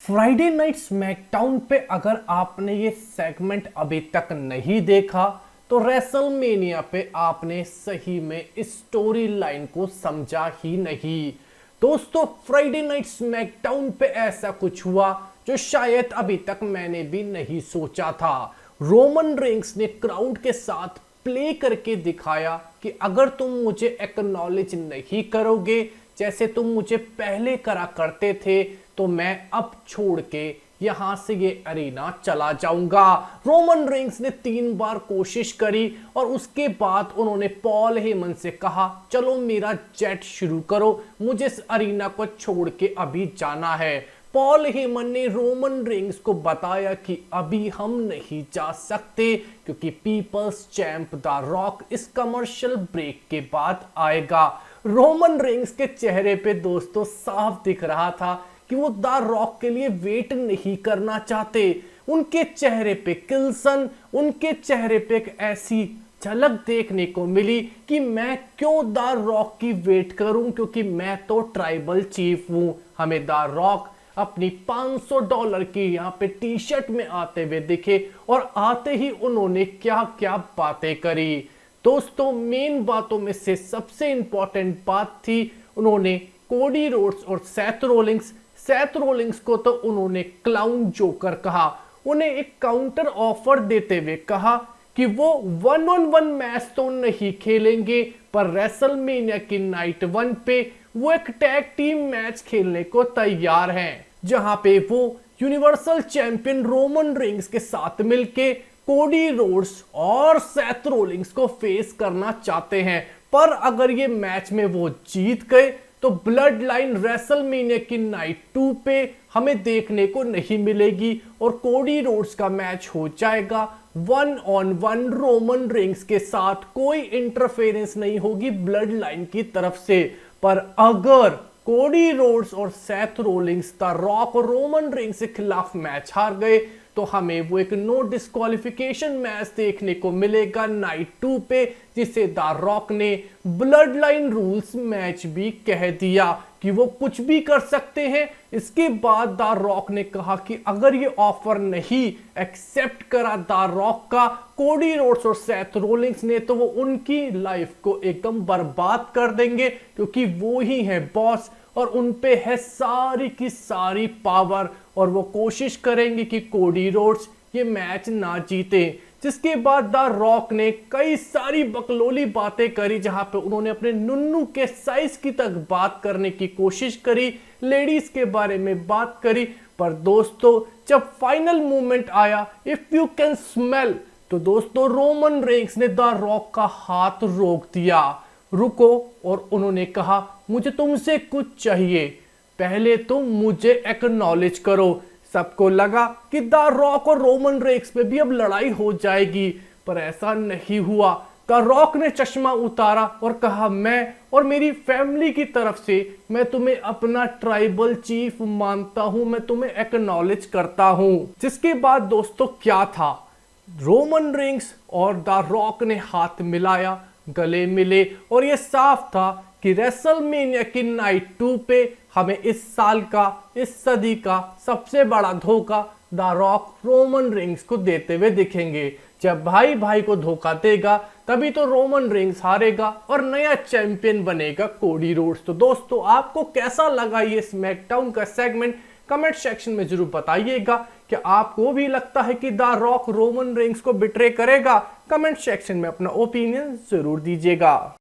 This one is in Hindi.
फ्राइडे नाइट स्मैकडाउन पे अगर आपने ये सेगमेंट अभी तक नहीं देखा तो रेसलमेनिया पे आपने सही में इस स्टोरी लाइन को समझा ही नहीं। दोस्तों, फ्राइडे नाइट स्मैकडाउन पे ऐसा कुछ हुआ जो शायद अभी तक मैंने भी नहीं सोचा था। रोमन रेंस ने क्राउड के साथ प्ले करके दिखाया कि अगर तुम मुझे एक्नॉलेज नहीं करोगे जैसे तुम मुझे पहले करा करते थे तो मैं अब छोड़ के यहां से ये अरीना चला जाऊंगा। रोमन रेंस ने 3 बार कोशिश करी और उसके बाद उन्होंने पॉल हेमन से कहा, चलो मेरा जेट शुरू करो, मुझे इस अरीना को छोड़ के अभी जाना है। पॉल हेमन ने रोमन रेंस को बताया कि अभी हम नहीं जा सकते क्योंकि पीपल्स चैंप द रॉक इस कमर्शियल ब्रेक के बाद आएगा। रोमन रेंस के चेहरे पे दोस्तों साफ दिख रहा था कि वो द रॉक के लिए वेट नहीं करना चाहते। उनके चेहरे पे किल्सन, उनके चेहरे पे एक ऐसी झलक देखने को मिली कि मैं क्यों द रॉक की वेट करूं, क्योंकि मैं तो ट्राइबल चीफ हूं। हमें द रॉक अपनी $500 की यहाँ पे टी शर्ट में आते हुए दिखे और आते ही उन्होंने क्या क्या बातें करी। दोस्तों, मेन बातों में से सबसे इंपॉर्टेंट बात थी, उन्होंने कोडी रोड्स और सेथ रोलिंग्स को तो उन्होंने क्लाउन जोकर कहा। उन्हें एक काउंटर ऑफर देते हुए कहा कि वो 1-on-1 मैच तो नहीं खेलेंगे पर रेसलमेनिया की नाइट 1 पे वो एक टैग टीम मैच खेलने को तैयार हैं, जहां पे वो यूनिवर्सल चैंपियन रोमन रेंस के साथ मिलके कोडी रोड्स और सेथ रोलिंग्स को फेस करना चाहते हैं। पर अगर ये मैच में वो जीत गए तो ब्लड लाइन रेसलमेनिया की नाइट 2 पे हमें देखने को नहीं मिलेगी और कोडी रोड्स का मैच हो जाएगा 1-on-1 रोमन रेंस के साथ। कोई इंटरफेरेंस नहीं होगी ब्लड लाइन की तरफ से। पर अगर कोडी रोड्स और सेथ रोलिंग्स द रॉक और रोमन रेंस के खिलाफ मैच हार गए तो हमें वो एक नो डिस्क्वालिफिकेशन मैच देखने को मिलेगा नाइट 2 पे, जिसे द रॉक ने ब्लड लाइन रूल्स मैच भी कह दिया कि वो कुछ भी कर सकते हैं। इसके बाद द रॉक ने कहा कि अगर ये ऑफर नहीं एक्सेप्ट करा द रॉक का कोडी रोड्स और सेथ रोलिंग्स ने तो वो उनकी लाइफ को एकदम बर्बाद कर देंगे, क्योंकि वो ही है बॉस और उन पे है सारी की सारी पावर और वो कोशिश करेंगे कि कोडी रोड्स ये मैच ना जीते। जिसके बाद द रॉक ने कई सारी बकलोली बातें करी, जहां पे उन्होंने अपने नुन्नू के साइज की तक बात करने की कोशिश करी, लेडीज के बारे में बात करी। पर दोस्तों, जब फाइनल मोमेंट आया, इफ यू कैन स्मेल, तो दोस्तों रोमन रेंस ने द रॉक का हाथ रोक दिया, रुको, और उन्होंने कहा मुझे तुमसे कुछ चाहिए, पहले तुम मुझे एक्नॉलेज करो। सबको लगा कि द रॉक और रोमन रेंस में भी अब लड़ाई हो जाएगी, पर ऐसा नहीं हुआ। द रॉक ने चश्मा उतारा और कहा, मैं और मेरी फैमिली की तरफ से मैं तुम्हें अपना ट्राइबल चीफ मानता हूं, मैं तुम्हें एक्नॉलेज करता हूं। जिसके बाद दोस्तों क्या था, रोमन रेंस और द रॉक ने हाथ मिलाया, गले मिले और यह साफ था कि रेसलमेनिया की नाइट 2 पे हमें इस साल का, इस सदी का सबसे बड़ा धोखा द रॉक रोमन रेंस को देते हुए दिखेंगे। जब भाई भाई को धोखा देगा तभी तो रोमन रेंस हारेगा और नया चैंपियन बनेगा कोडी रोड्स। तो दोस्तों, आपको कैसा लगा ये स्मैकडाउन का सेगमेंट, कमेंट सेक्शन में जरूर बताइएगा। क्या आपको भी लगता है कि द रॉक रोमन रेंस को बिट्रे करेगा? कमेंट सेक्शन में अपना ओपिनियन जरूर दीजिएगा।